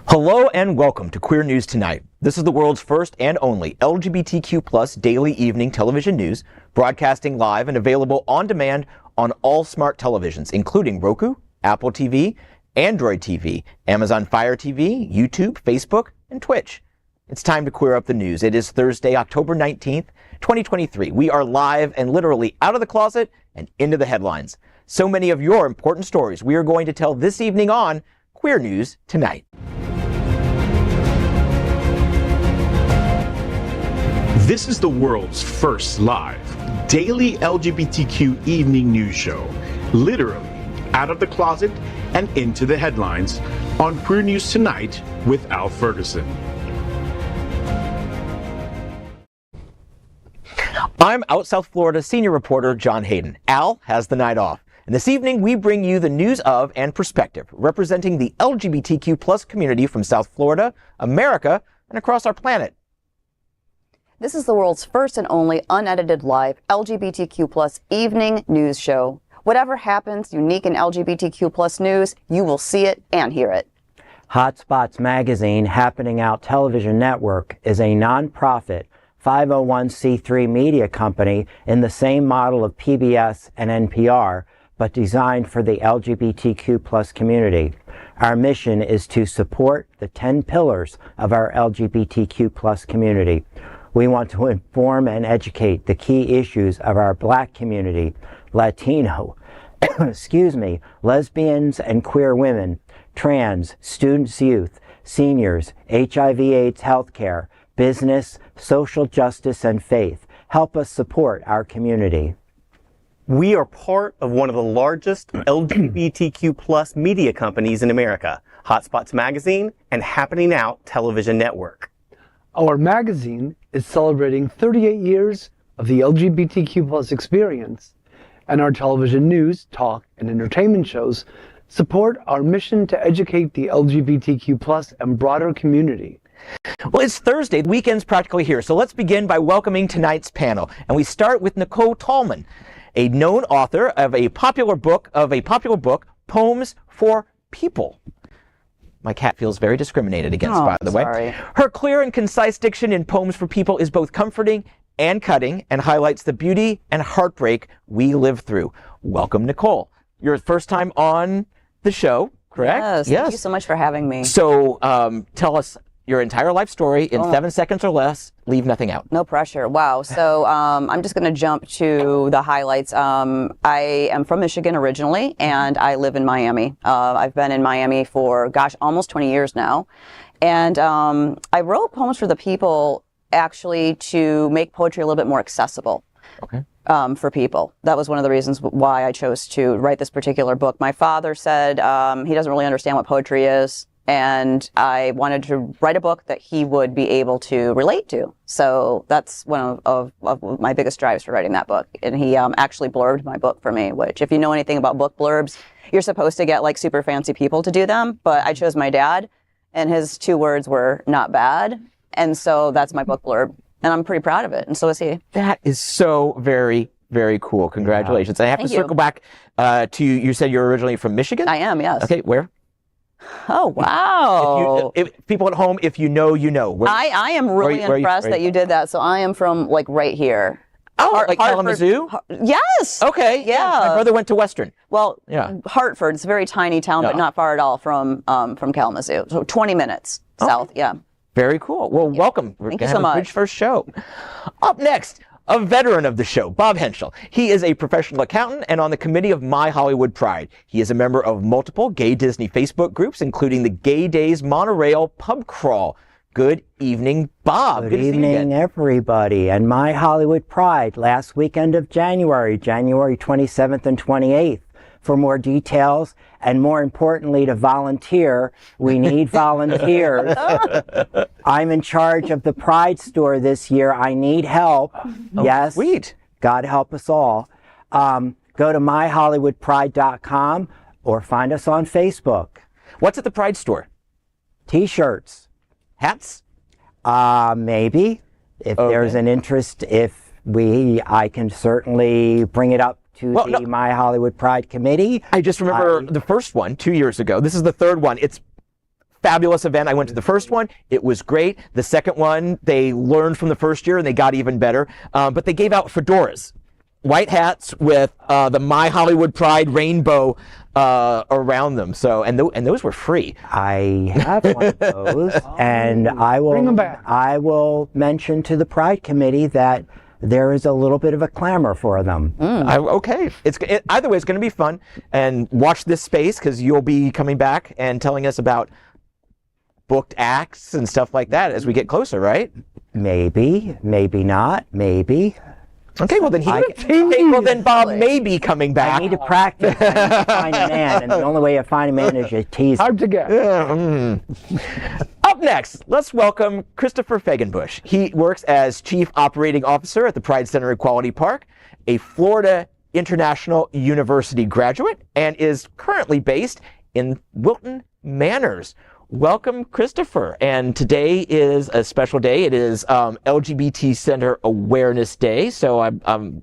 Hello and welcome to Queer News Tonight. This is the world's first and only LGBTQ plus daily evening television news, broadcasting live and available on demand on all smart televisions, including Roku, Apple TV, Android TV, Amazon Fire TV, YouTube, Facebook, and Twitch. It's time to queer up the news. It is Thursday, October 19th, 2023. We are live and literally out of the closet and into the headlines. So many of your important stories we are going to tell this evening on Queer News Tonight. This is the world's first live daily LGBTQ evening news show, literally out of the closet and into the headlines on Queer News Tonight with Al Ferguson. I'm out South Florida senior reporter John Hayden. Al has the night off. And this evening we bring you the news of and perspective representing the LGBTQ plus community from South Florida, America, and across our planet. This is the world's first and only unedited live LGBTQ+ evening news show. Whatever happens unique in LGBTQ+ news, you will see it and hear it. Hotspots Magazine Happening Out Television Network is a nonprofit 501c3 media company in the same model of PBS and NPR, but designed for the LGBTQ+ community. Our mission is to support the 10 pillars of our LGBTQ+ community. We want to inform and educate the key issues of our Black community, Latino, lesbians and queer women, trans, students, youth, seniors, HIV/AIDS healthcare, business, social justice, and faith. Help us support our community. We are part of one of the largest LGBTQ plus media companies in America, Hotspots Magazine and Happening Out Television Network. Our magazine is celebrating 38 years of the LGBTQ plus experience, and our television news, talk, and entertainment shows support our mission to educate the LGBTQ plus and broader community. Well, it's Thursday. The weekend's practically here, so let's begin by welcoming tonight's panel. And we start with Nicole Tallman, a known author of a popular book, Poems for People. My cat feels very discriminated against, by the way. Her clear and concise diction in Poems for People is both comforting and cutting and highlights the beauty and heartbreak we live through. Welcome, Nicole. Your first time on the show, correct? Yes. Thank you so much for having me. So tell us your entire life story in 7 seconds or less. Leave nothing out. No pressure. Wow. So I'm just going to jump to the highlights. I am from Michigan originally, and I live in Miami. I've been in Miami for, almost 20 years now. And I wrote Poems for the People actually to make poetry a little bit more accessible. Okay. For people. That was one of the reasons why I chose to write this particular book. My father said he doesn't really understand what poetry is, and I wanted to write a book that he would be able to relate to. So that's one of my biggest drives for writing that book. And he actually blurbed my book for me, which if you know anything about book blurbs, you're supposed to get like super fancy people to do them. But I chose my dad, and his 2 words were "not bad." And so that's my book blurb. And I'm pretty proud of it. And so is he. That is so very, very cool. Congratulations. I have to circle back to, you said you're originally from Michigan? I am, yes. Okay, where? Oh, wow. If people at home, if you know, you know. I am really impressed that you did that. So I am from like right here. Oh, like Kalamazoo? Yes. Okay. Yeah. My brother went to Western. Well, Hartford, it's a very tiny town, but not far at all from Kalamazoo. So 20 minutes south, Very cool. Well, welcome. Thank you so much. A huge first show. Up next, a veteran of the show, Bob Hentschel. He is a professional accountant and on the committee of My Hollywood Pride. He is a member of multiple gay Disney Facebook groups, including the Gay Days Monorail Pub Crawl. Good evening, Bob. Good evening, everybody. And My Hollywood Pride, last weekend of January 27th and 28th. For more details and more importantly to volunteer, we need volunteers. I'm in charge of the Pride store this year. I need help. Yes. Sweet. God help us all. Go to myhollywoodpride.com or find us on Facebook. What's at the Pride store? T-shirts. Hats? Maybe. If there's an interest, I can certainly bring it up to My Hollywood Pride Committee. I just remember the first one 2 years ago. This is the third one. It's fabulous event. I went to the first one. It was great. The second one, they learned from the first year and they got even better. But they gave out fedoras, white hats with the My Hollywood Pride rainbow around them. So, and those were free. I have one of those, and Bring them back. I will mention to the Pride Committee that there is a little bit of a clamor for them. Okay. Either way, it's going to be fun. And watch this space, because you'll be coming back and telling us about booked acts and stuff like that as we get closer, right? Maybe, maybe not, maybe. Okay, well then Bob may be coming back. I need to practice. I need to find a man, and the only way to find a man is to tease him. Hard to get. Up next, let's welcome Kristofer Fegenbush. He works as Chief Operating Officer at the Pride Center Equality Park, a Florida International University graduate, and is currently based in Wilton Manors. Welcome, Kristofer. And today is a special day. It is LGBT Center Awareness Day. So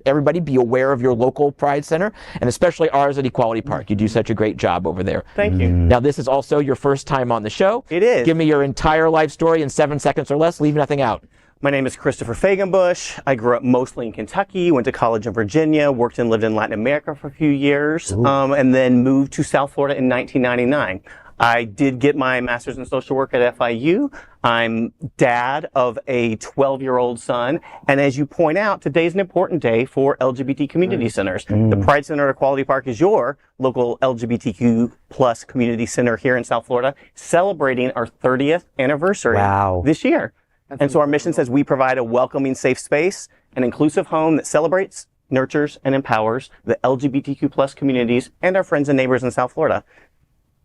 everybody be aware of your local Pride Center, and especially ours at Equality Park. You do such a great job over there. Thank you. Now, this is also your first time on the show. It is. Give me your entire life story in 7 seconds or less. Leave nothing out. My name is Kristofer Fegenbush. I grew up mostly in Kentucky, went to college in Virginia, worked and lived in Latin America for a few years, and then moved to South Florida in 1999. I did get my master's in social work at FIU. I'm dad of a 12-year-old son. And as you point out, today's an important day for LGBT community centers. The Pride Center at Equality Park is your local LGBTQ plus community center here in South Florida, celebrating our 30th anniversary this year. And so our mission says we provide a welcoming, safe space, an inclusive home that celebrates, nurtures, and empowers the LGBTQ plus communities and our friends and neighbors in South Florida.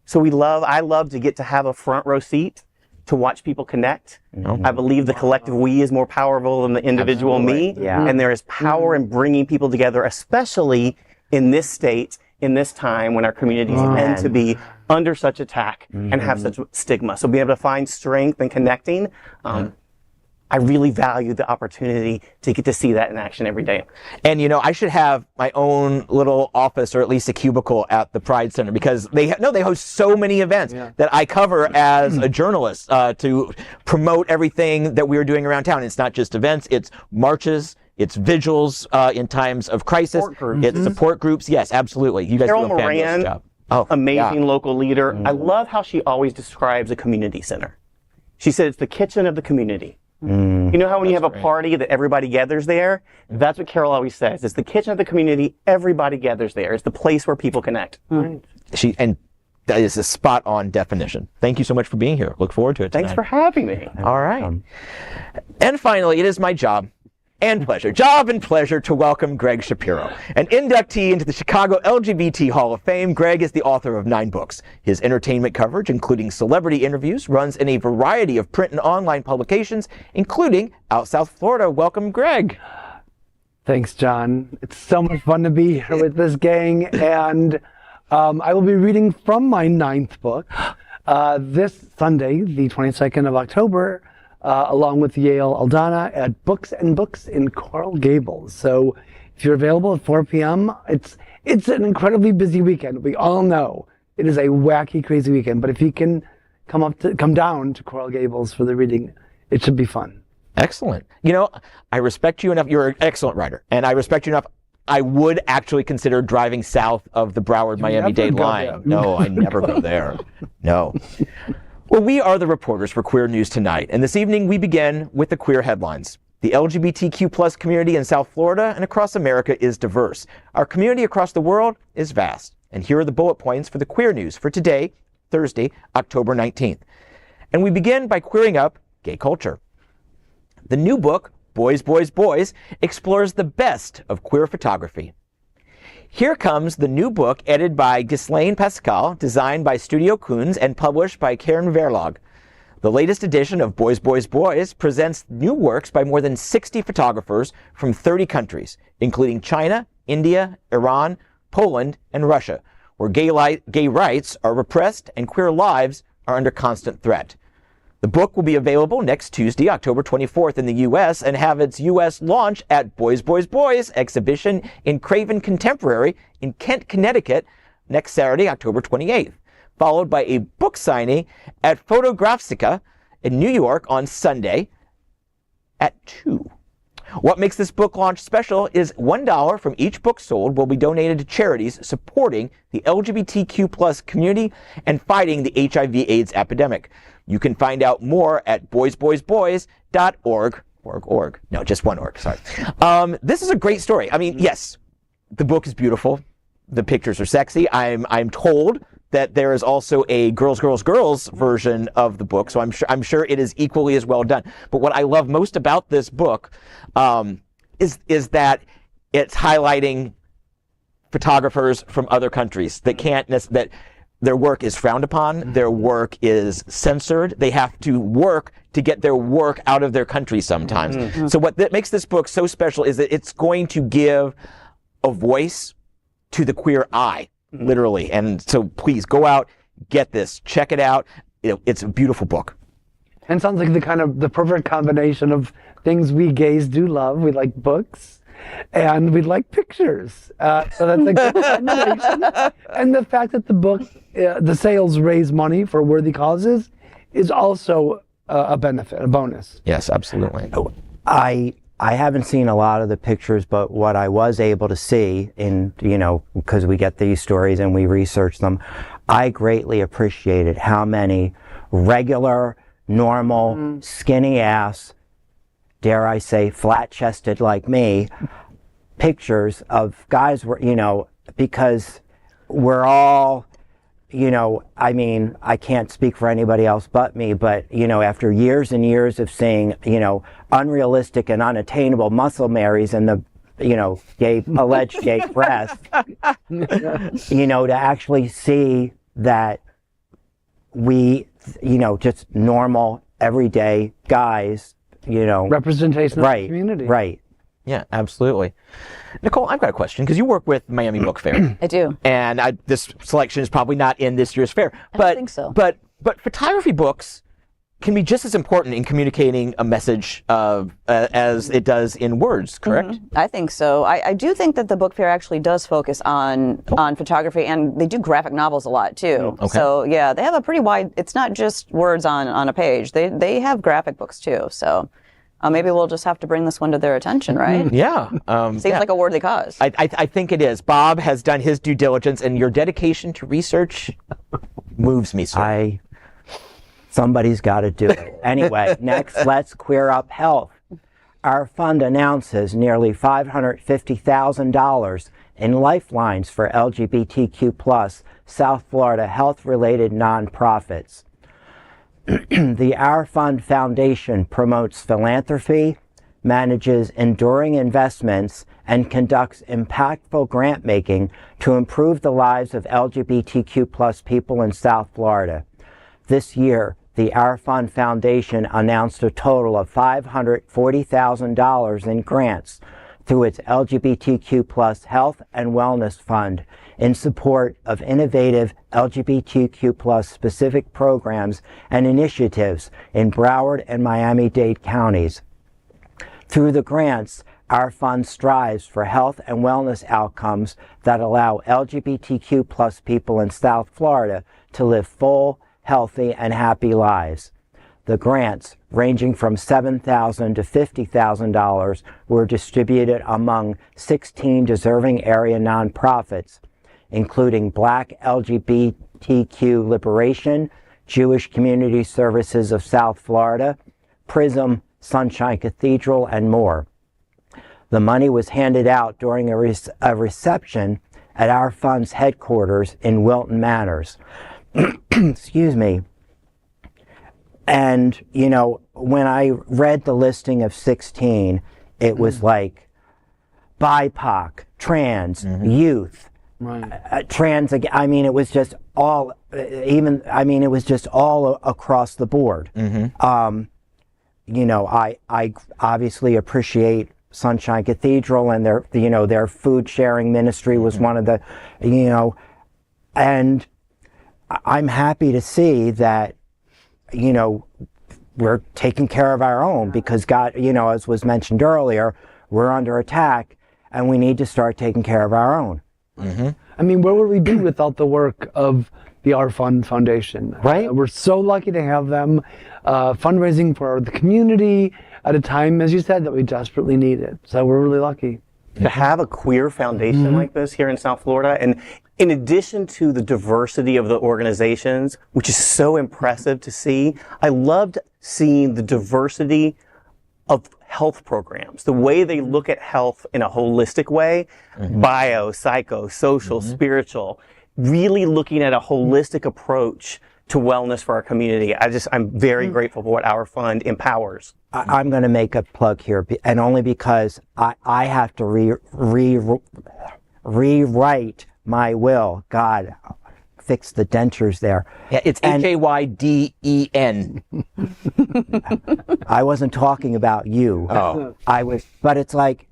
So I love to get to have a front row seat to watch people connect. I believe the collective we is more powerful than the individual me. And there is power in bringing people together, especially in this state, in this time when our communities tend to be under such attack and have such stigma. So being able to find strength and connecting, I really value the opportunity to get to see that in action every day. And I should have my own little office, or at least a cubicle at the Pride Center, because they host so many events that I cover as a journalist to promote everything that we are doing around town. It's not just events, it's marches, it's vigils in times of crisis, it's support groups. Yes, absolutely. You guys do a fabulous job. Amazing local leader. I love how she always describes a community center. She said it's the kitchen of the community. You know how when you have a party that everybody gathers there? That's what Carol always says. It's the kitchen of the community. Everybody gathers there. It's the place where people connect. And that is a spot on definition. Thank you so much for being here. Look forward to it tonight. Thanks for having me. All right. And finally, it is my job and pleasure to welcome Gregg Shapiro, an inductee into the Chicago LGBT Hall of Fame. Gregg is the author of 9 books. His entertainment coverage, including celebrity interviews, runs in a variety of print and online publications, including out South Florida. Welcome, Gregg. Thanks, John. It's so much fun to be here with this gang, and I will be reading from my 9th book this Sunday, the 22nd of October, along with Yale Aldana at Books and Books in Coral Gables. So if you're available at 4 p.m., it's an incredibly busy weekend. We all know it is a wacky, crazy weekend. But if you can come down to Coral Gables for the reading, it should be fun. Excellent. I respect you enough. You're an excellent writer, and I respect you enough. I would actually consider driving south of the Broward-Miami-Dade line. No, I never go there. No. Well, we are the reporters for Queer News Tonight, and this evening we begin with the queer headlines. The LGBTQ plus community in South Florida and across America is diverse. Our community across the world is vast. And here are the bullet points for the queer news for today, Thursday, October 19th. And we begin by queering up gay culture. The new book, Boys, Boys, Boys, explores the best of queer photography. Here comes the new book edited by Ghislaine Pascal, designed by Studio Koons, and published by Karen Verlag. The latest edition of Boys, Boys, Boys presents new works by more than 60 photographers from 30 countries, including China, India, Iran, Poland, and Russia, where gay rights are repressed and queer lives are under constant threat. The book will be available next Tuesday, October 24th in the U.S. and have its U.S. launch at Boys, Boys, Boys exhibition in Craven Contemporary in Kent, Connecticut next Saturday, October 28th. followed by a book signing at Photographica in New York on Sunday at 2. What makes this book launch special is $1 from each book sold will be donated to charities supporting the LGBTQ plus community and fighting the HIV/AIDS epidemic. You can find out more at boysboysboys.org. Org. No, just one org, sorry. This is a great story. I mean, yes, the book is beautiful. The pictures are sexy. I'm told that there is also a girls version of the book, so I'm sure it is equally as well done. But what I love most about this book is that it's highlighting photographers from other countries that that their work is frowned upon, their work is censored. They have to work to get their work out of their country sometimes. Mm-hmm. So what that makes this book so special is that it's going to give a voice to the queer eye. Literally. And so please go out, get this, check it out. It's a beautiful book. And sounds like the perfect combination of things we gays do love. We like books and we like pictures. So that's a good combination. And the fact that the book, the sales raise money for worthy causes is also a benefit, a bonus. Yes, absolutely. I haven't seen a lot of the pictures, but what I was able to see because we get these stories and we research them, I greatly appreciated how many regular, normal, skinny ass, dare I say, flat-chested like me, pictures of guys because we're all, I mean, I can't speak for anybody else but me, but, after years and years of seeing, unrealistic and unattainable muscle Marys and the, alleged gay press, to actually see that we, just normal, everyday guys, representation of the community. Right. Yeah, absolutely. Nicole, I've got a question because you work with Miami Book Fair. I do. And this selection is probably not in this year's fair. I don't think so. But photography books can be just as important in communicating a message as it does in words, correct? Mm-hmm. I think so. I do think that the book fair actually does focus on photography, and they do graphic novels a lot too. Okay. So yeah, they have a pretty wide. It's not just words on a page. They have graphic books too. So. Maybe we'll just have to bring this one to their attention, right? Yeah. Seems like a worthy cause. I think it is. Bob has done his due diligence, and your dedication to research moves me, sir. Somebody's got to do it. Anyway, next, let's queer up health. Our fund announces nearly $550,000 in Lifelines for LGBTQ plus South Florida health-related nonprofits. The Our Fund Foundation promotes philanthropy, manages enduring investments, and conducts impactful grant making to improve the lives of LGBTQ plus people in South Florida. This year, the Our Fund Foundation announced a total of $540,000 in grants through its LGBTQ plus Health and Wellness Fund in support of innovative LGBTQ plus specific programs and initiatives in Broward and Miami-Dade counties. Through the grants, our fund strives for health and wellness outcomes that allow LGBTQ plus people in South Florida to live full, healthy, and happy lives. The grants, ranging from $7,000 to $50,000, were distributed among 16 deserving area nonprofits, including Black LGBTQ Liberation, Jewish Community Services of South Florida, PRISM, Sunshine Cathedral, and more. The money was handed out during a reception at our fund's headquarters in Wilton Manors. Excuse me. And, when I read the listing of 16, it was like BIPOC, trans, youth, trans, I mean, it was just all, it was just all across the board. I obviously appreciate Sunshine Cathedral and their food sharing ministry was one of the, and I'm happy to see that, we're taking care of our own because God, as was mentioned earlier, we're under attack and we need to start taking care of our own. I mean, where would we be without the work of the Our Fund Foundation. Right. We're so lucky to have them fundraising for the community at a time, as you said, that we desperately need it. So we're really lucky. To have a queer foundation like this here in South Florida, and in addition to the diversity of the organizations, which is so impressive to see, I loved seeing the diversity of health programs, the way they look at health in a holistic way, bio, psycho, social, spiritual, really looking at a holistic approach to wellness for our community. I'm very grateful for what our fund empowers. I'm going to make a plug here, and only because I have to rewrite my will. God, fix the dentures there. Yeah, it's Hayden. I wasn't talking about you. Oh. But it's like,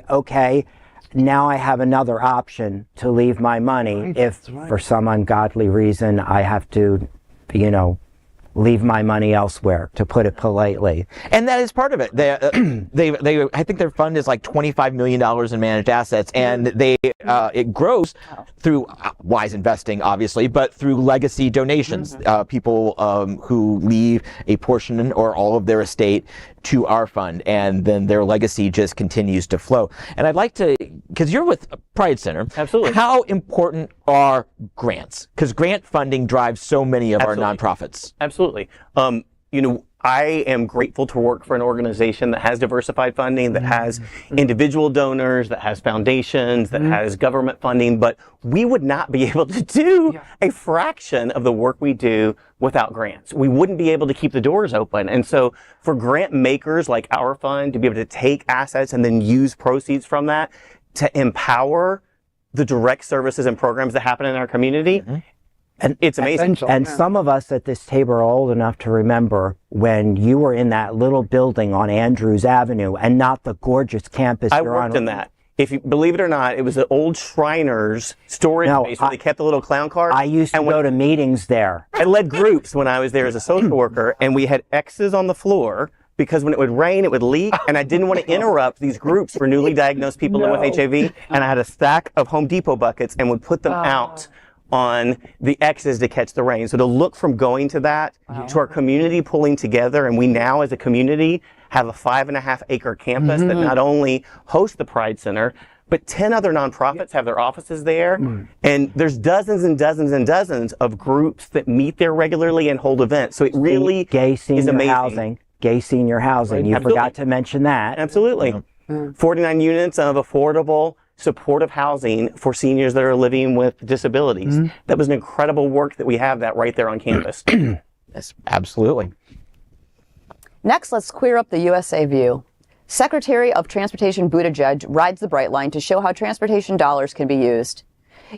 okay, now I have another option to leave my money if for some ungodly reason I have to, leave my money elsewhere, to put it politely. And that is part of it. They I think their fund is like $25 million in managed assets, and it grows through wise investing, obviously, but through legacy donations. People who leave a portion or all of their estate to our fund, and then their legacy just continues to flow. And I'd like to, because you're with Pride Center. Absolutely. How important are grants? Because grant funding drives so many of our nonprofits. Absolutely. I am grateful to work for an organization that has diversified funding, that has individual donors, that has foundations, that has government funding, but we would not be able to do a fraction of the work we do without grants. We wouldn't be able to keep the doors open. And so for grant makers like our fund to be able to take assets and then use proceeds from that to empower the direct services and programs that happen in our community, and it's amazing. And some of us at this table are old enough to remember when you were in that little building on Andrews Avenue and not the gorgeous campus I you're on. worked in that. If you believe it or not, it was the old Shriners storage space where they kept the little clown cars. I used to go to meetings there. I led groups when I was there as a social worker, and we had X's on the floor because when it would rain, it would leak, and I didn't want to interrupt these groups for newly diagnosed people with HIV, and I had a stack of Home Depot buckets and would put them out on the X's to catch the rain. So to look from going to that to our community pulling together, and we now as a community have a 5.5-acre campus that not only hosts the Pride Center, but 10 other nonprofits have their offices there. And there's dozens and dozens and dozens of groups that meet there regularly and hold events. So it really Gay is senior amazing. housing. Gay senior housing. You forgot to mention that. Absolutely. 49 units of affordable, supportive housing for seniors that are living with disabilities. That was an incredible work that we have that right there on campus. Yes, absolutely. Next, let's queer up the USA view. Secretary of Transportation Buttigieg rides the Brightline to show how transportation dollars can be used.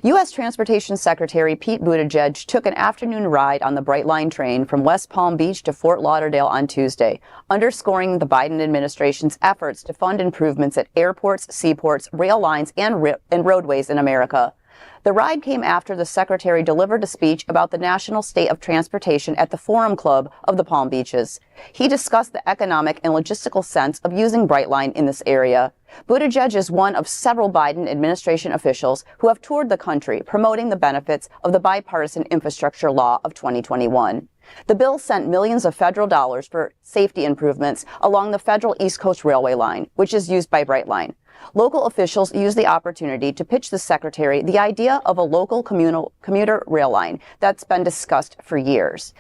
U.S. Transportation Secretary Pete Buttigieg took an afternoon ride on the Brightline train from West Palm Beach to Fort Lauderdale on Tuesday, underscoring the Biden administration's efforts to fund improvements at airports, seaports, rail lines, and roadways in America. The ride came after the secretary delivered a speech about the national state of transportation at the Forum Club of the Palm Beaches. He discussed the economic and logistical sense of using Brightline in this area. Buttigieg is one of several Biden administration officials who have toured the country promoting the benefits of the bipartisan infrastructure law of 2021. The bill sent millions of federal dollars for safety improvements along the federal East Coast Railway line, which is used by Brightline. Local officials used the opportunity to pitch the secretary the idea of a local commuter rail line that's been discussed for years.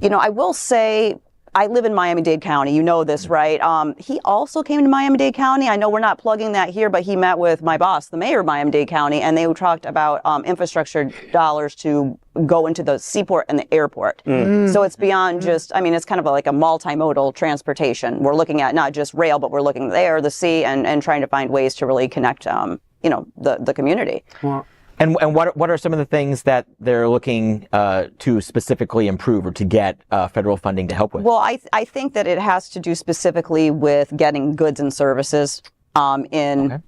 I will say, I live in Miami-Dade County. You know this, right? He also came to Miami-Dade County. I know we're not plugging that here, but he met with my boss, the mayor of Miami-Dade County, and they talked about infrastructure dollars to go into the seaport and the airport. So it's beyond just, it's kind of like a multimodal transportation. We're looking at not just rail, but we're looking at the air, the sea, and trying to find ways to really connect, the community. Well, And what are some of the things that they're looking to specifically improve or to get federal funding to help with? Well, I think that it has to do specifically with getting goods and services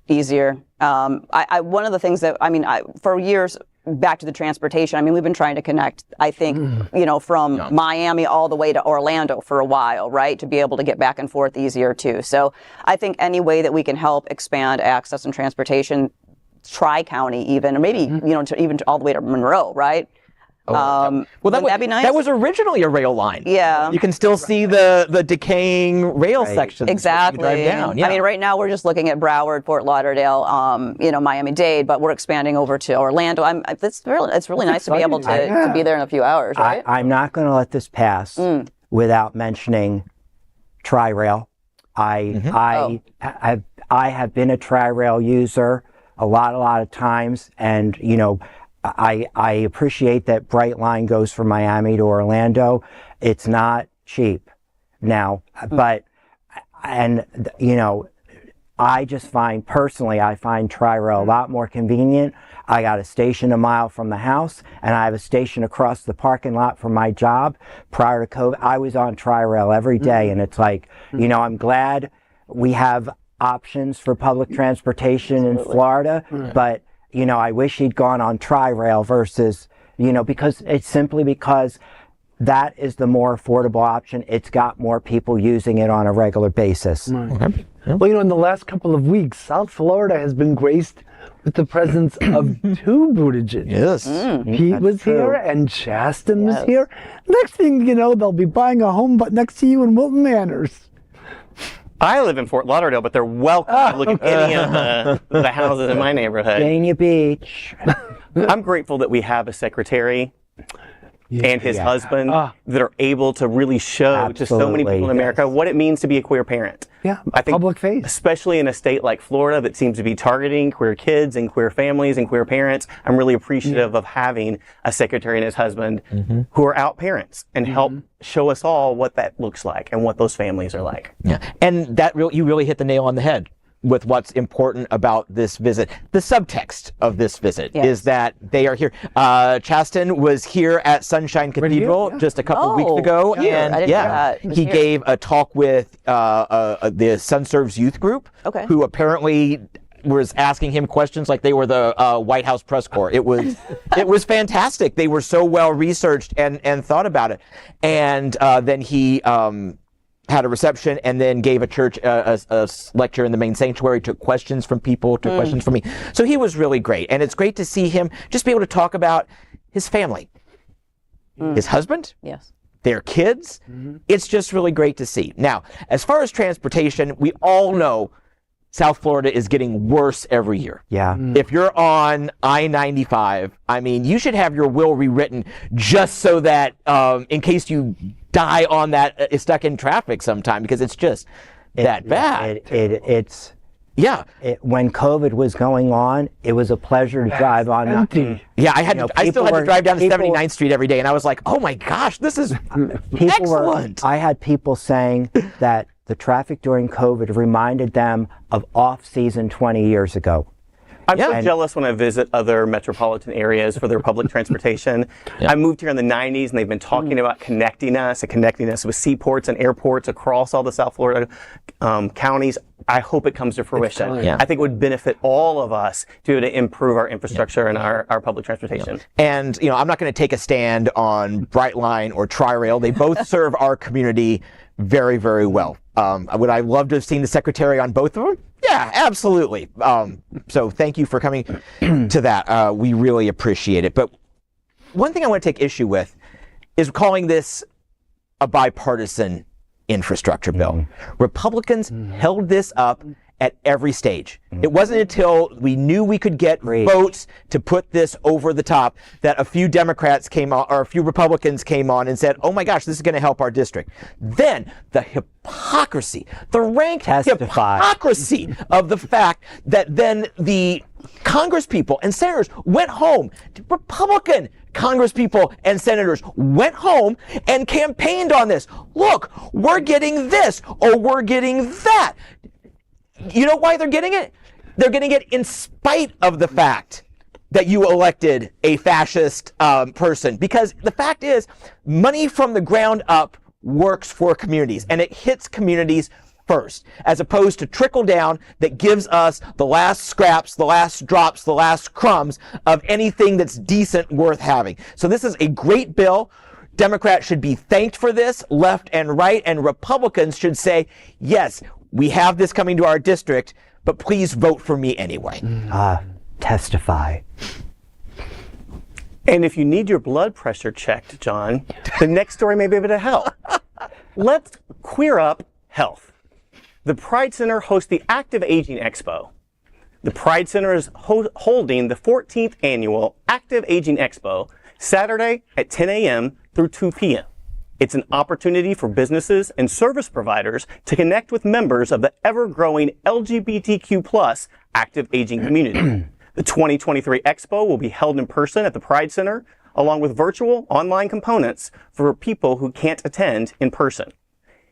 easier. One of the things that, for years, back to the transportation, we've been trying to connect, I think, from Miami all the way to Orlando for a while, right? To be able to get back and forth easier too. So I think any way that we can help expand access and transportation Tri-County even, or maybe, even all the way to Monroe, right? Well, that'd be nice. That was originally a rail line. Yeah. You can still see the decaying rail sections. Exactly. Drive down. Yeah. I mean, right now we're just looking at Broward, Fort Lauderdale, Miami-Dade, but we're expanding over to Orlando. It's really nice to be able to be there in a few hours, right? I'm not going to let this pass without mentioning Tri-Rail. I have been a Tri-Rail user a lot of times, and I appreciate that Brightline goes from Miami to Orlando. It's not cheap now, but I just find Tri-Rail a lot more convenient. I got a station a mile from the house, and I have a station across the parking lot from my job. Prior to COVID, I was on Tri-Rail every day, and it's like, I'm glad we have options for public transportation in Florida, but I wish he'd gone on Tri-Rail versus, because that is the more affordable option. It's got more people using it on a regular basis. Right. Well, in the last couple of weeks, South Florida has been graced with the presence of two Buttigieg. Yes. Pete was here and Chasten was here. Next thing you know, they'll be buying a home next to you in Wilton Manors. I live in Fort Lauderdale, but they're welcome to look at any of the houses in my neighborhood. Dania Beach. I'm grateful that we have a secretary and his husband that are able to really show to so many people in America what it means to be a queer parent. Yeah, I think public face. Especially in a state like Florida that seems to be targeting queer kids and queer families and queer parents, I'm really appreciative of having a secretary and his husband who are out parents and help show us all what that looks like and what those families are like. Yeah, and you really hit the nail on the head with what's important about this visit. The subtext of this visit is that they are here. Chasten was here at Sunshine Cathedral just a couple weeks ago, and he gave a talk with the Sun Serves Youth Group, who apparently was asking him questions like they were the White House press corps. It was fantastic. They were so well researched and thought about it. And then he had a reception and then gave a church a lecture in the main sanctuary, took questions from people, took questions from me. So he was really great. And it's great to see him just be able to talk about his family, his husband, their kids. It's just really great to see. Now, as far as transportation, we all know South Florida is getting worse every year. Yeah. If you're on I-95, I mean, you should have your will rewritten just so that in case you die on that, stuck in traffic sometime, because it's just that bad. When COVID was going on, it was a pleasure to drive on. Yeah, I still had to drive down to 79th Street every day, and I was like, oh my gosh, this is excellent. I had people saying that the traffic during COVID reminded them of off-season 20 years ago. I'm so jealous when I visit other metropolitan areas for their public transportation. I moved here in the 90s, and they've been talking about connecting us with seaports and airports across all the South Florida counties. I hope it comes to fruition. I think it would benefit all of us to improve our infrastructure and our public transportation. And, I'm not going to take a stand on Brightline or Tri-Rail. They both serve our community very, very well. Would I love to have seen the secretary on both of them? Yeah, absolutely. So thank you for coming to that. We really appreciate it. But one thing I want to take issue with is calling this a bipartisan infrastructure bill. Republicans held this up at every stage. It wasn't until we knew we could get votes to put this over the top that a few Democrats came on, or a few Republicans came on and said, oh my gosh, this is going to help our district. Then the hypocrisy, the rank hypocrisy of the fact that then the Congresspeople and senators went home. Republican Congresspeople and senators went home and campaigned on this. Look, we're getting this, or we're getting that. You know why they're getting it? They're getting it in spite of the fact that you elected a fascist person. Because the fact is, money from the ground up works for communities, and it hits communities first, as opposed to trickle down that gives us the last scraps, the last drops, the last crumbs of anything that's decent worth having. So this is a great bill. Democrats should be thanked for this, left and right, and Republicans should say, yes, we have this coming to our district, but please vote for me anyway. testify. And if you need your blood pressure checked, John, the next story may be able to help. Let's queer up health. The Pride Center hosts the Active Aging Expo. The Pride Center is holding the 14th annual Active Aging Expo Saturday at 10 a.m. through 2 p.m. It's an opportunity for businesses and service providers to connect with members of the ever-growing LGBTQ+ active aging community. The 2023 Expo will be held in person at the Pride Center, along with virtual online components for people who can't attend in person.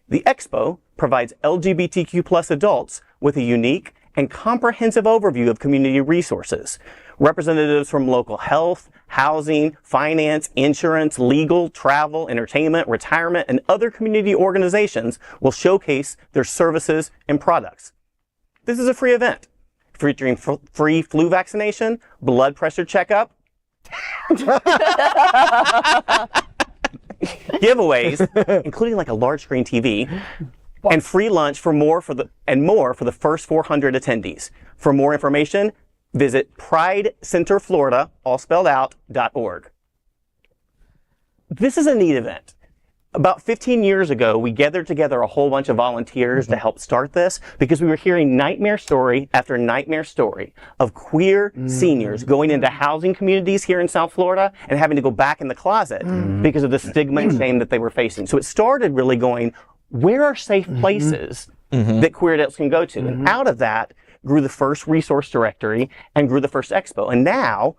The Expo provides LGBTQ+ adults with a unique and comprehensive overview of community resources. Representatives from local health, housing, finance, insurance, legal, travel, entertainment, retirement, and other community organizations will showcase their services and products. This is a free event featuring free flu vaccination, blood pressure checkup, giveaways, including like a large screen TV, and free lunch for more for the first 400 attendees. For more information, visit pridecenterflorida, all spelled out, .org. This is a neat event. About 15 years ago, we gathered together a whole bunch of volunteers to help start this because we were hearing nightmare story after nightmare story of queer seniors going into housing communities here in South Florida and having to go back in the closet because of the stigma and shame that they were facing. So it started really going, where are safe places that queer adults can go to? And out of that grew the first resource directory and grew the first expo. And now,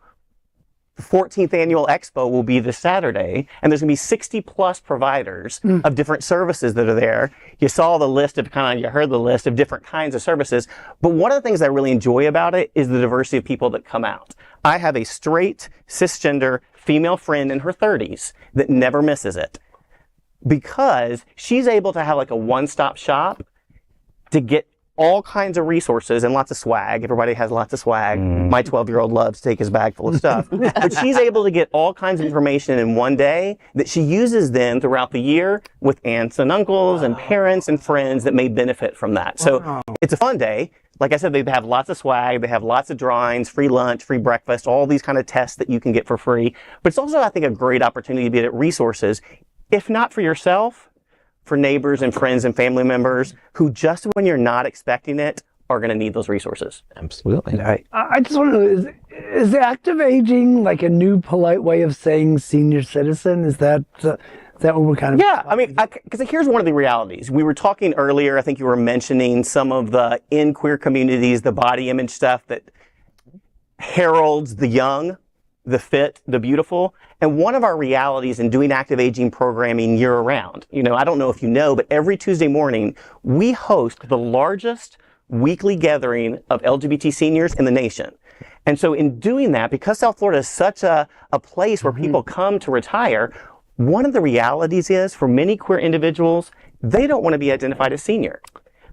the 14th annual expo will be this Saturday, and there's going to be 60 plus providers of different services that are there. You saw the list of you heard the list of different kinds of services. But one of the things I really enjoy about it is the diversity of people that come out. I have a straight, cisgender female friend in her 30s that never misses it because she's able to have like a one-stop shop to get all kinds of resources and lots of swag. Everybody has lots of swag. My 12-year-old loves to take his bag full of stuff. But she's able to get all kinds of information in one day that she uses then throughout the year with aunts and uncles and parents and friends that may benefit from that. So it's a fun day. Like I said, they have lots of swag. They have lots of drawings, free lunch, free breakfast, all these kind of tests that you can get for free. But it's also, I think, a great opportunity to get resources, if not for yourself, for neighbors and friends and family members who just when you're not expecting it are going to need those resources. Absolutely. I just want to know, is active aging like a new polite way of saying senior citizen? Is that what we're kind of... Yeah, I mean, because here's one of the realities. We were talking earlier, I think you were mentioning some of the in queer communities, the body image stuff that heralds the young, the fit, the beautiful. And one of our realities in doing active aging programming year round, I don't know if you know, but every Tuesday morning, we host the largest weekly gathering of LGBT seniors in the nation. And so in doing that, because South Florida is such a place where people come to retire, one of the realities is for many queer individuals, they don't want to be identified as senior.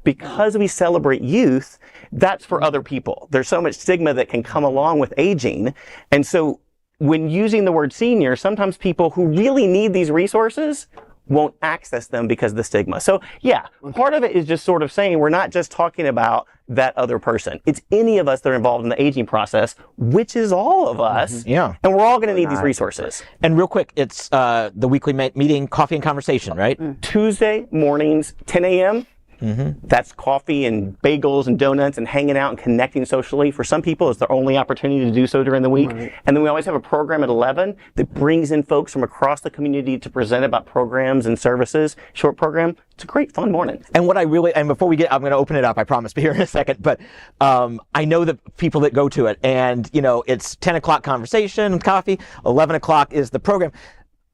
Because we celebrate youth, that's for other people. There's so much stigma that can come along with aging. And so when using the word senior, sometimes people who really need these resources won't access them because of the stigma. So yeah, part of it is just sort of saying we're not just talking about that other person. It's any of us that are involved in the aging process, which is all of us. Yeah. And we're all going to need these resources. And real quick, it's the weekly meeting, Coffee and Conversation, right? Tuesday mornings, 10 a.m. That's coffee and bagels and donuts and hanging out and connecting socially. For some people, it's their only opportunity to do so during the week. And then we always have a program at 11 that brings in folks from across the community to present about programs and services. Short program. It's a great, fun morning. And before we get, I'm going to open it up, I promise, but here in a second. But I know the people that go to it, and it's 10 o'clock conversation, coffee, 11 o'clock is the program.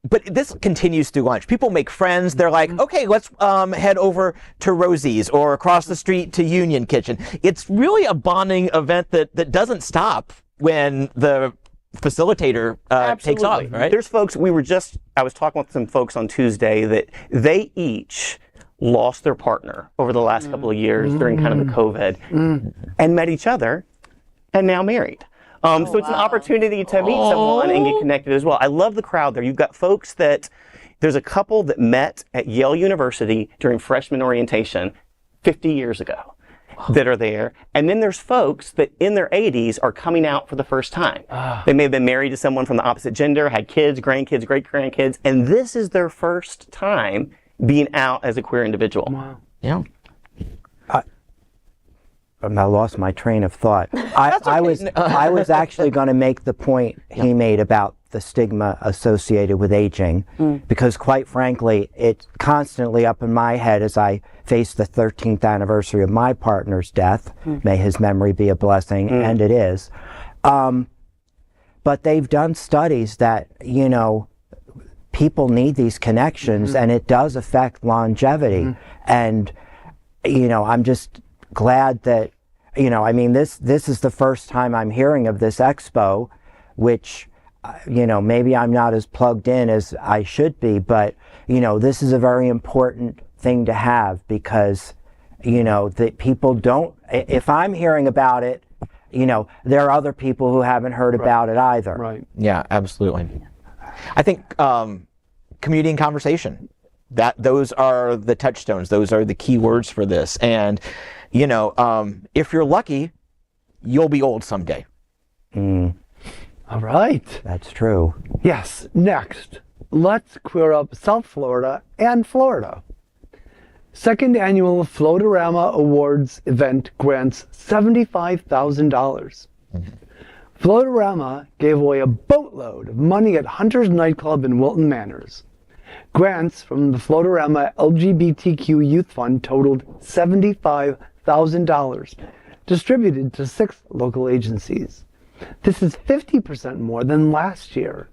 But this continues through lunch. People make friends. They're like, okay, let's head over to Rosie's or across the street to Union Kitchen. It's really a bonding event that doesn't stop when the facilitator takes off, right? There's folks, I was talking with some folks on Tuesday that they each lost their partner over the last couple of years during kind of the COVID and met each other and now married. So it's an opportunity to meet someone and get connected as well. I love the crowd there. You've got folks there's a couple that met at Yale University during freshman orientation 50 years ago. that are there. And then there's folks that in their 80s are coming out for the first time. They may have been married to someone from the opposite gender, had kids, grandkids, great-grandkids, and this is their first time being out as a queer individual. Wow. Yeah. I lost my train of thought. I was actually going to make the point he made about the stigma associated with aging, because quite frankly, it's constantly up in my head as I face the 13th anniversary of my partner's death. May his memory be a blessing, and it is. But they've done studies that, you know, people need these connections, and it does affect longevity. And, you know, I'm just glad that, you know, I mean, this is the first time I'm hearing of this expo, which, you know, maybe I'm not as plugged in as I should be, but, you know, this is a very important thing to have, because, you know, that people don't, if I'm hearing about it, you know, there are other people who haven't heard about it either. Right. Yeah, absolutely. I think community and conversation, those are the touchstones. Those are the key words for this. And, you know, if you're lucky, you'll be old someday. All right. That's true. Yes. Next, let's queer up South Florida and Florida. Second annual FLoatarama Awards event grants $75,000. FLoatarama gave away a boatload of money at Hunter's Nightclub in Wilton Manors. Grants from the FLoatarama LGBTQ Youth Fund totaled $75,000, distributed to 6 local agencies. This is 50% more than last year.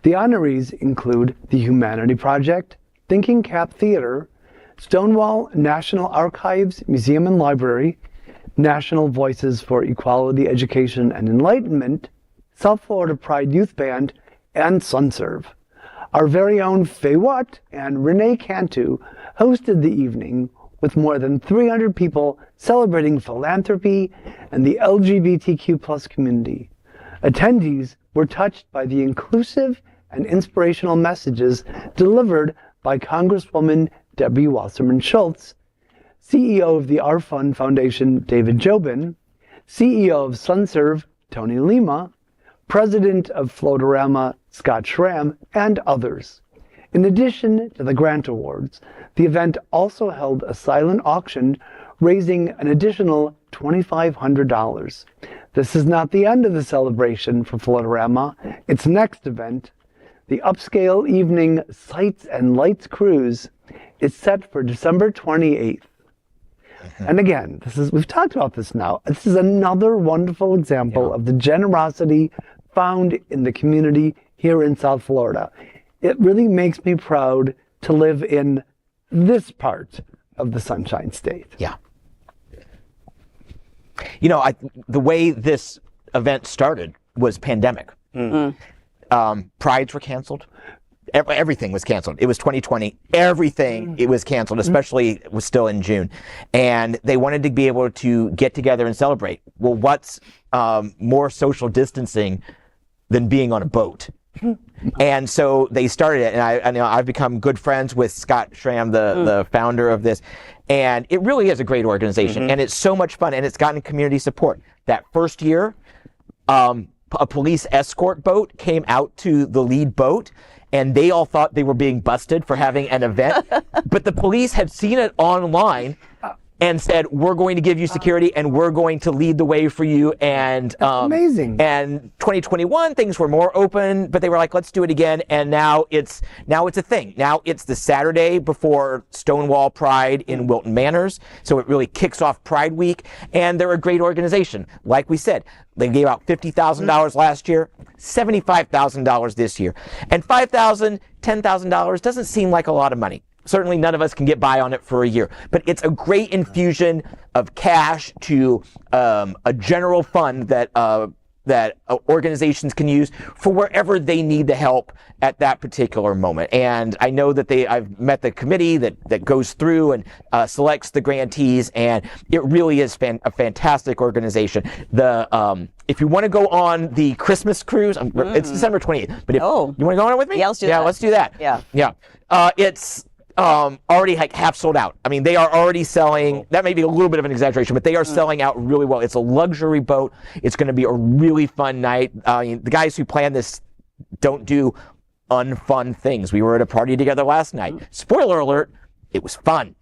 The honorees include the Humanity Project, Thinking Cap Theater, Stonewall National Archives Museum and Library, National Voices for Equality, Education, and Enlightenment, South Florida Pride Youth Band, and SunServe. Our very own Faye Watt and Renee Cantu hosted the evening with more than 300 people celebrating philanthropy and the LGBTQ+ community. Attendees were touched by the inclusive and inspirational messages delivered by Congresswoman Debbie Wasserman Schultz, CEO of the Our Fund Foundation David Jobin, CEO of SunServe Tony Lima, President of FLoatarama Scott Schramm, and others. In addition to the grant awards, the event also held a silent auction raising an additional $2,500. This is not the end of the celebration for FLoatarama. Its next event, the upscale evening Sights and Lights Cruise, is set for December 28th. And again, we've talked about this now. This is another wonderful example of the generosity found in the community here in South Florida. It really makes me proud to live in this part of the Sunshine State. Yeah. You know, the way this event started was pandemic. Prides were canceled. Everything was canceled. It was 2020. Everything it was canceled, especially it was still in June. And they wanted to be able to get together and celebrate. Well, what's more social distancing than being on a boat? And so they started it, and I know I've become good friends with Scott Schramm, the founder of this, and it really is a great organization, and it's so much fun, and it's gotten community support. That first year, a police escort boat came out to the lead boat, and they all thought they were being busted for having an event, but the police had seen it online and said, we're going to give you security and we're going to lead the way for you. And amazing. And 2021, things were more open, but they were like, let's do it again. And now it's a thing. Now it's the Saturday before Stonewall Pride in Wilton Manors. So it really kicks off Pride Week, and they're a great organization. Like we said, they gave out $50,000 last year, $75,000 this year. And $5,000, $10,000 doesn't seem like a lot of money. Certainly none of us can get by on it for a year, but it's a great infusion of cash to a general fund that organizations can use for wherever they need the help at that particular moment. And I know that I've met the committee that goes through and selects the grantees, and it really is a fantastic organization. If you want to go on the Christmas cruise, it's December 28th, but if you want to go on it with me? Yeah, let's do that. Yeah, let's do that. Yeah. Yeah. It's already half sold out. I mean, they are already selling. That may be a little bit of an exaggeration, but they are selling out really well. It's a luxury boat. It's going to be a really fun night. The guys who plan this don't do unfun things. We were at a party together last night. Spoiler alert, it was fun.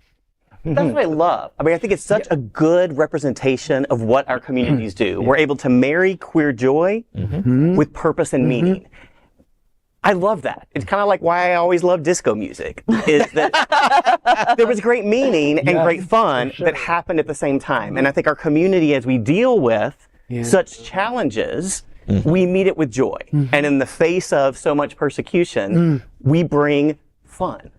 That's what I love. I mean, I think it's such a good representation of what our communities do. We're able to marry queer joy with purpose and meaning. I love that. It's kind of like why I always love disco music, is that there was great meaning and great fun that happened at the same time. And I think our community, as we deal with such challenges, we meet it with joy. And in the face of so much persecution, we bring fun.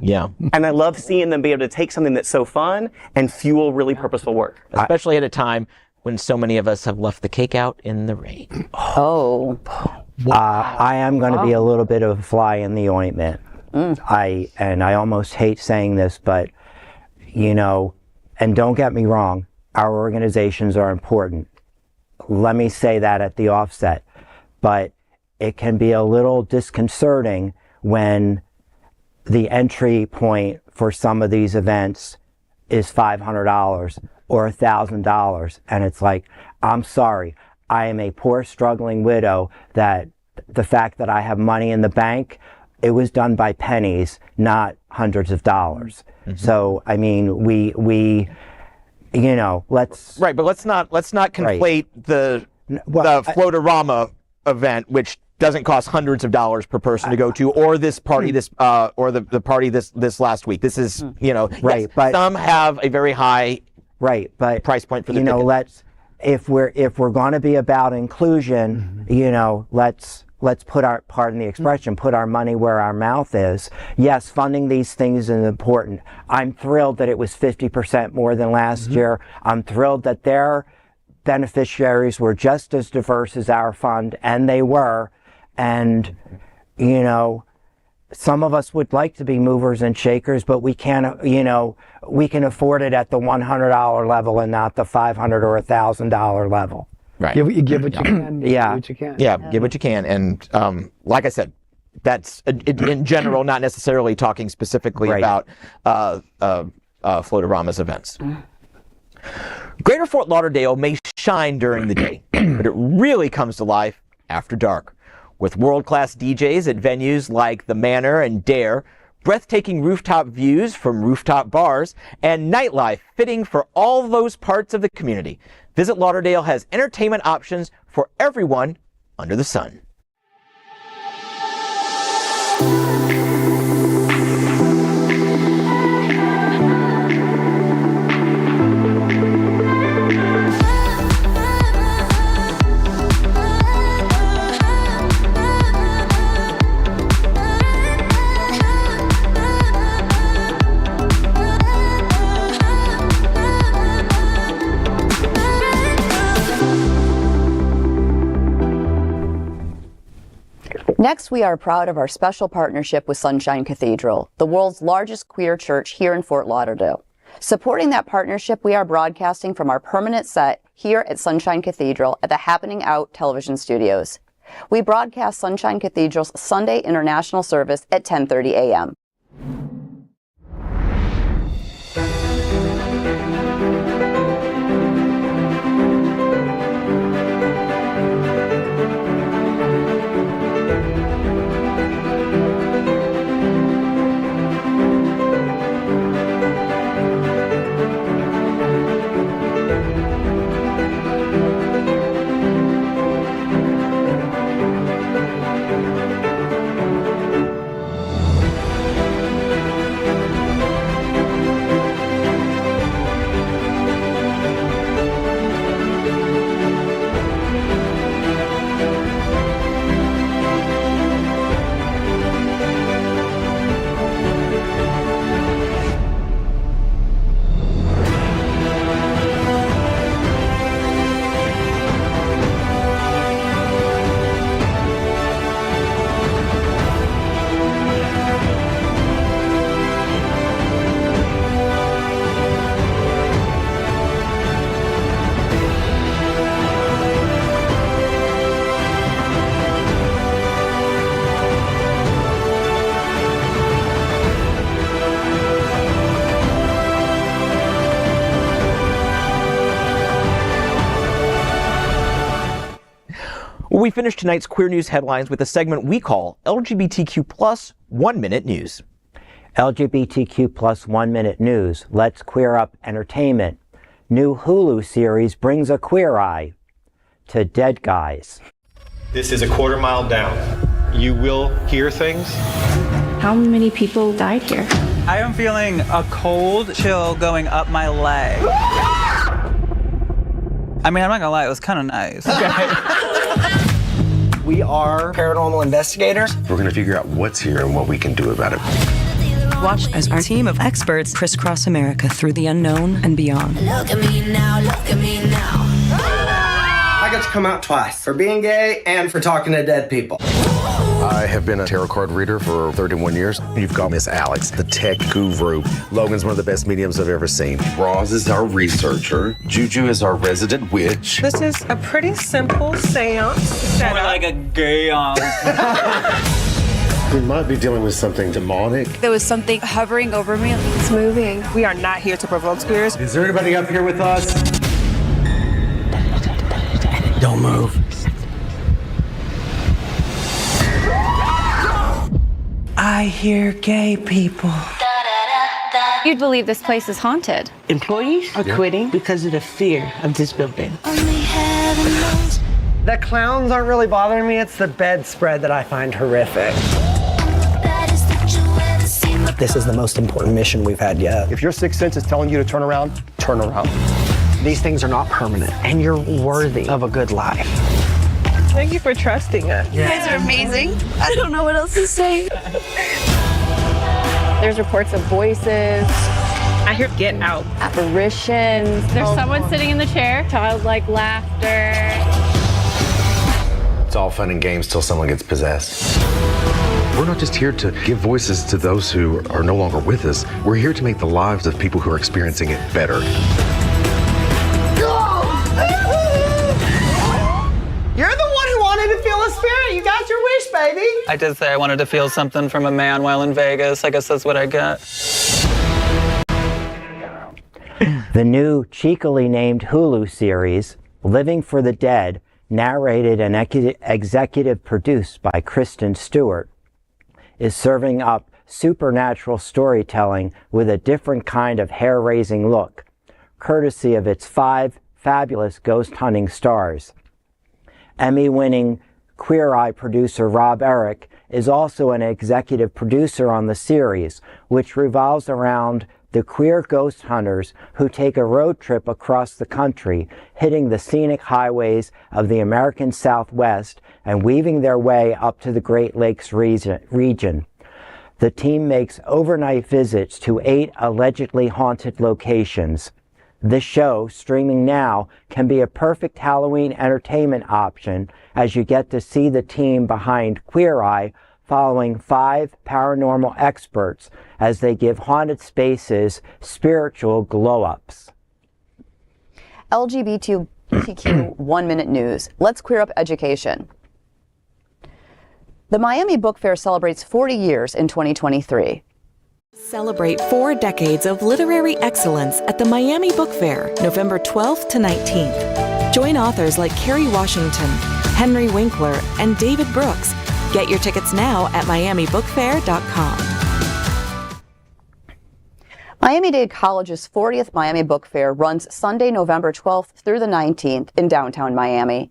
Yeah. And I love seeing them be able to take something that's so fun and fuel really purposeful work. Especially at a time when so many of us have left the cake out in the rain. Oh. I am going to be a little bit of a fly in the ointment. I almost hate saying this, but, you know, and don't get me wrong, our organizations are important. Let me say that at the offset. But it can be a little disconcerting when the entry point for some of these events is $500 or $1,000. And it's like, I'm sorry, I am a poor, struggling widow that the fact that I have money in the bank, it was done by pennies, not hundreds of dollars. So, I mean, we, you know, let's... Right, but let's not conflate the FLoatarama event, which doesn't cost hundreds of dollars per person to go to, or this party, or the party this last week. This is, you know, right. Yes, but some have a very high but price point for the you know, tickets. if we're going to be about inclusion, you know, let's put our, pardon the expression, put our money where our mouth is. Yes, funding these things is important. I'm thrilled that it was 50% more than last year. I'm thrilled that their beneficiaries were just as diverse as our fund, and they were. And, you know, some of us would like to be movers and shakers, but we can't, you know, we can afford it at the $100 level and not the $500 or $1,000 level. Right. Give what you can. Give what you can. Yeah, give what you can. And like I said, that's in general, not necessarily talking specifically about FLoatarama's events. Greater Fort Lauderdale may shine during the day, but it really comes to life after dark. With world-class DJs at venues like the Manor and Dare, breathtaking rooftop views from rooftop bars, and nightlife fitting for all those parts of the community. Visit Lauderdale has entertainment options for everyone under the sun. Next, we are proud of our special partnership with Sunshine Cathedral, the world's largest queer church here in Fort Lauderdale. Supporting that partnership, we are broadcasting from our permanent set here at Sunshine Cathedral at the Happening Out television studios. We broadcast Sunshine Cathedral's Sunday International Service at 10:30 a.m. Well, we finish tonight's Queer News headlines with a segment we call LGBTQ plus 1 Minute News. LGBTQ plus 1 Minute News. Let's queer up entertainment. New Hulu series brings a queer eye to dead guys. This is a quarter mile down. You will hear things. How many people died here? I am feeling a cold chill going up my leg. I mean, I'm not gonna lie, it was kind of nice. We are paranormal investigators. We're going to figure out what's here and what we can do about it. Watch as our team of experts crisscross America through the unknown and beyond. Look at me now, look at me now. I got to come out twice, for being gay and for talking to dead people. I have been a tarot card reader for 31 years. You've got Miss Alex, the tech guru. Logan's one of the best mediums I've ever seen. Roz is our researcher. Juju is our resident witch. This is a pretty simple seance. More like a gay We might be dealing with something demonic. There was something hovering over me. It's moving. We are not here to provoke spirits. Is there anybody up here with us? Don't move. I hear gay people. You'd believe this place is haunted. Employees are quitting because of the fear of this building. The clowns aren't really bothering me. It's the bedspread that I find horrific. This is the most important mission we've had yet. If your sixth sense is telling you to turn around, turn around. These things are not permanent, and you're worthy of a good life. Thank you for trusting us. You guys are amazing. I don't know what else to say. There's reports of voices. I hear get out. Apparitions. There's someone sitting in the chair. Childlike laughter. It's all fun and games till someone gets possessed. We're not just here to give voices to those who are no longer with us. We're here to make the lives of people who are experiencing it better. You're the one who wanted to feel a spirit. You got your wish, baby. I did say I wanted to feel something from a man while in Vegas. I guess that's what I got. The new cheekily named Hulu series, Living for the Dead, narrated and executive produced by Kristen Stewart, is serving up supernatural storytelling with a different kind of hair-raising look, courtesy of its 5 fabulous ghost hunting stars. Emmy-winning Queer Eye producer Rob Eric is also an executive producer on the series, which revolves around the queer ghost hunters who take a road trip across the country, hitting the scenic highways of the American Southwest and weaving their way up to the Great Lakes region. The team makes overnight visits to 8 allegedly haunted locations. This show, streaming now, can be a perfect Halloween entertainment option as you get to see the team behind Queer Eye following 5 paranormal experts as they give haunted spaces spiritual glow-ups. LGBTQ 1 Minute News. Let's queer up education. The Miami Book Fair celebrates 40 years in 2023. Celebrate 4 decades of literary excellence at the Miami Book Fair, November 12th to 19th. Join authors like Kerry Washington, Henry Winkler, and David Brooks. Get your tickets now at miamibookfair.com. Miami-Dade College's 40th Miami Book Fair runs Sunday, November 12th through the 19th in downtown Miami.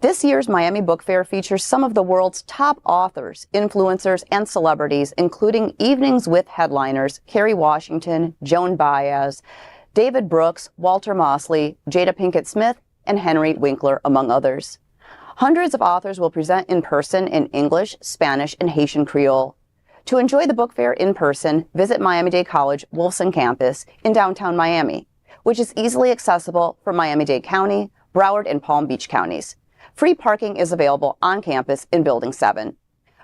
This year's Miami Book Fair features some of the world's top authors, influencers, and celebrities, including evenings with headliners Kerry Washington, Joan Baez, David Brooks, Walter Mosley, Jada Pinkett Smith, and Henry Winkler, among others. Hundreds of authors will present in person in English, Spanish, and Haitian Creole. To enjoy the book fair in person, visit Miami-Dade College Wolfson campus in downtown Miami, which is easily accessible from Miami-Dade County, Broward, and Palm Beach counties. Free parking is available on campus in Building 7.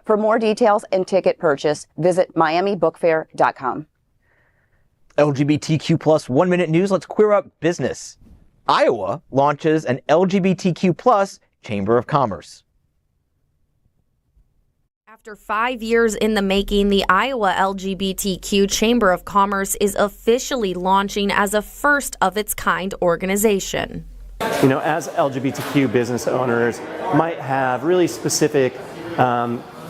For more details and ticket purchase, visit miamibookfair.com. LGBTQ plus 1 Minute News. Let's queer up business. Iowa launches an LGBTQ plus Chamber of Commerce. After 5 years in the making, the Iowa LGBTQ Chamber of Commerce is officially launching as a first-of-its-kind organization. You know, as LGBTQ business owners might have really specific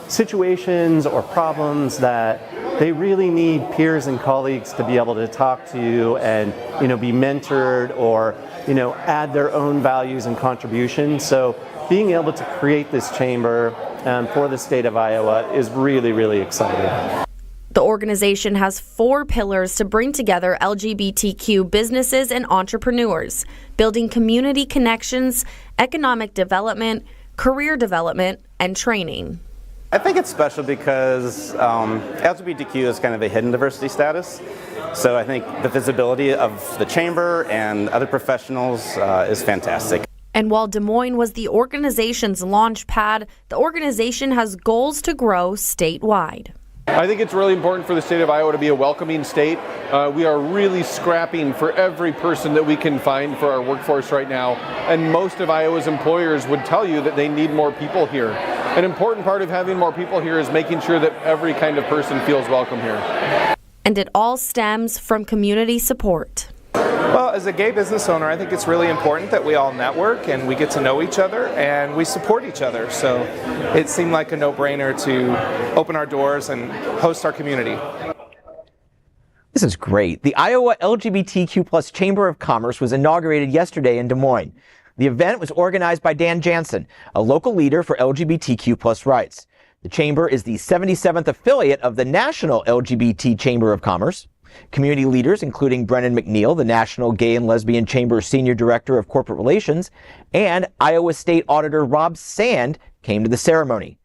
situations or problems that they really need peers and colleagues to be able to talk to and, you know, be mentored or, you know, add their own values and contributions. So being able to create this chamber for the state of Iowa is really, really exciting. The organization has 4 pillars to bring together LGBTQ businesses and entrepreneurs, building community connections, economic development, career development, and training. I think it's special because LGBTQ is kind of a hidden diversity status. So I think the visibility of the chamber and other professionals is fantastic. And while Des Moines was the organization's launch pad, the organization has goals to grow statewide. I think it's really important for the state of Iowa to be a welcoming state. We are really scrapping for every person that we can find for our workforce right now. And most of Iowa's employers would tell you that they need more people here. An important part of having more people here is making sure that every kind of person feels welcome here. And it all stems from community support. Well, as a gay business owner, I think it's really important that we all network and we get to know each other and we support each other. So it seemed like a no-brainer to open our doors and host our community. This is great. The Iowa LGBTQ+ Chamber of Commerce was inaugurated yesterday in Des Moines. The event was organized by Dan Jansen, a local leader for LGBTQ+ rights. The chamber is the 77th affiliate of the National LGBT Chamber of Commerce. Community leaders, including Brennan McNeil, the National Gay and Lesbian Chamber Senior Director of Corporate Relations, and Iowa State Auditor Rob Sand, came to the ceremony.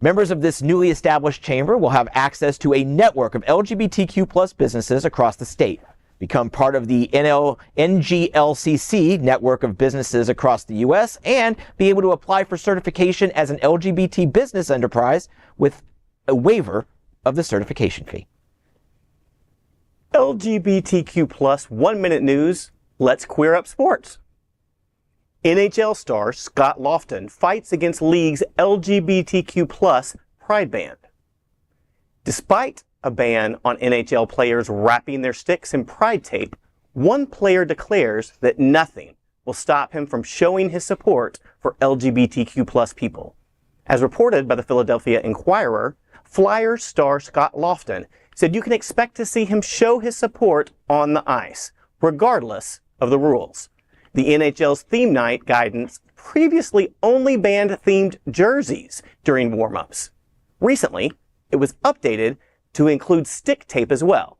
Members of this newly established chamber will have access to a network of LGBTQ+ businesses across the state, become part of the NGLCC network of businesses across the U.S., and be able to apply for certification as an LGBT business enterprise with a waiver of the certification fee. LGBTQ+ 1-minute news, let's queer up sports. NHL star Scott Laughton fights against league's LGBTQ+ pride ban. Despite a ban on NHL players wrapping their sticks in pride tape, one player declares that nothing will stop him from showing his support for LGBTQ+ people. As reported by the Philadelphia Inquirer, Flyers star Scott Laughton said you can expect to see him show his support on the ice, regardless of the rules. The NHL's theme night guidance previously only banned themed jerseys during warm-ups. Recently, it was updated to include stick tape as well,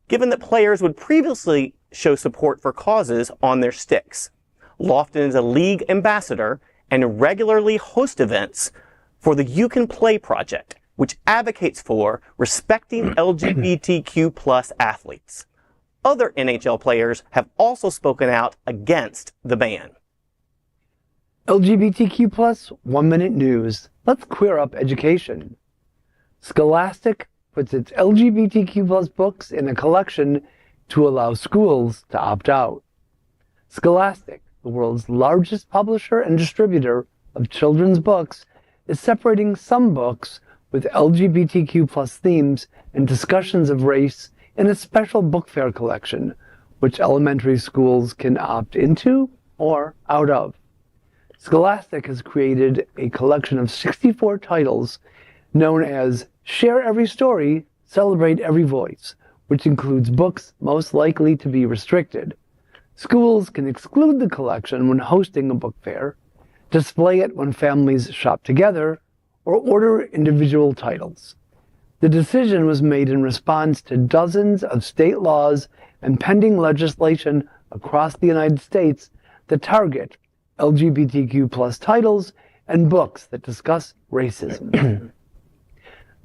given that players would previously show support for causes on their sticks. Laughton is a league ambassador and regularly hosts events for the You Can Play project, which advocates for respecting LGBTQ+ athletes. Other NHL players have also spoken out against the ban. LGBTQ+ 1-minute news. Let's queer up education. Scholastic puts its LGBTQ+ books in a collection to allow schools to opt out. Scholastic, the world's largest publisher and distributor of children's books, is separating some books with LGBTQ+ themes and discussions of race in a special book fair collection, which elementary schools can opt into or out of. Scholastic has created a collection of 64 titles known as Share Every Story, Celebrate Every Voice, which includes books most likely to be restricted. Schools can exclude the collection when hosting a book fair, display it when families shop together, or order individual titles. The decision was made in response to dozens of state laws and pending legislation across the United States that target LGBTQ+ titles and books that discuss racism.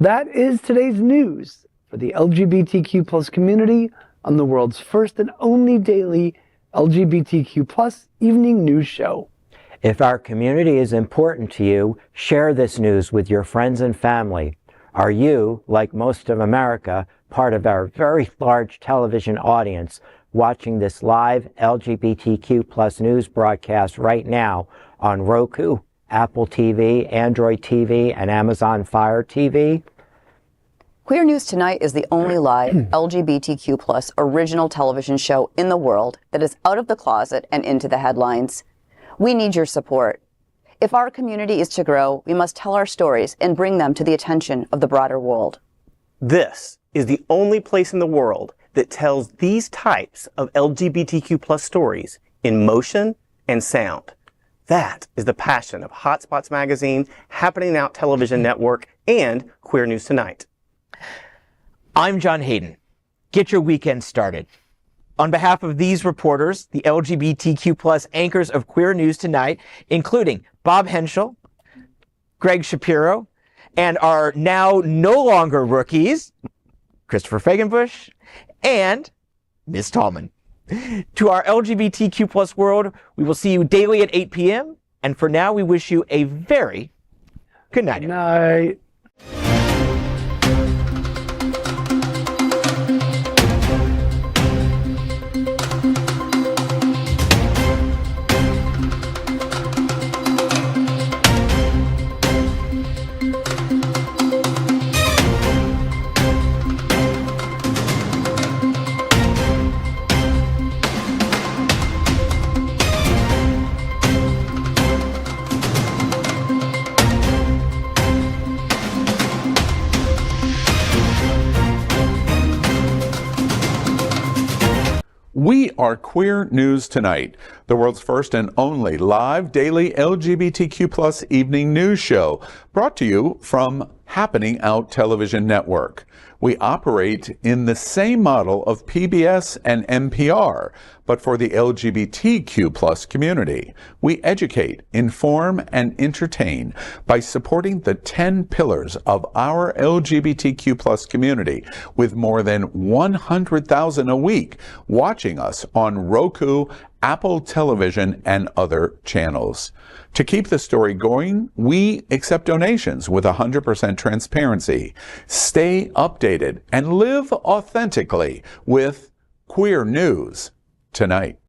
That is today's news for the LGBTQ+ community on the world's first and only daily LGBTQ+ evening news show. If our community is important to you, share this news with your friends and family. Are you, like most of America, part of our very large television audience watching this live LGBTQ+ news broadcast right now on Roku, Apple TV, Android TV, and Amazon Fire TV? Queer News Tonight is the only live LGBTQ+ original television show in the world that is out of the closet and into the headlines. We need your support. If our community is to grow, we must tell our stories and bring them to the attention of the broader world. This is the only place in the world that tells these types of LGBTQ+ stories in motion and sound. That is the passion of Hotspots Magazine, Happening Out Television Network, and Queer News Tonight. I'm John Hayden. Get your weekend started. On behalf of these reporters, the LGBTQ+ anchors of Queer News Tonight, including Bob Hentschel, Gregg Shapiro, and our now no longer rookies, Kristofer Fegenbush and Ms. Tallman. To our LGBTQ+ world, we will see you daily at 8 p.m. And for now, we wish you a very good night. Good night. We are Queer News Tonight, the world's first and only live daily LGBTQ+ evening news show, brought to you from Happening Out Television Network. We operate in the same model of PBS and NPR, but for the LGBTQ+ community. We educate, inform, and entertain by supporting the 10 pillars of our LGBTQ+ community, with more than 100,000 a week watching us on Roku, Apple Television, and other channels. To keep the story going, we accept donations with 100% transparency. Stay updated and live authentically with Queer News Tonight.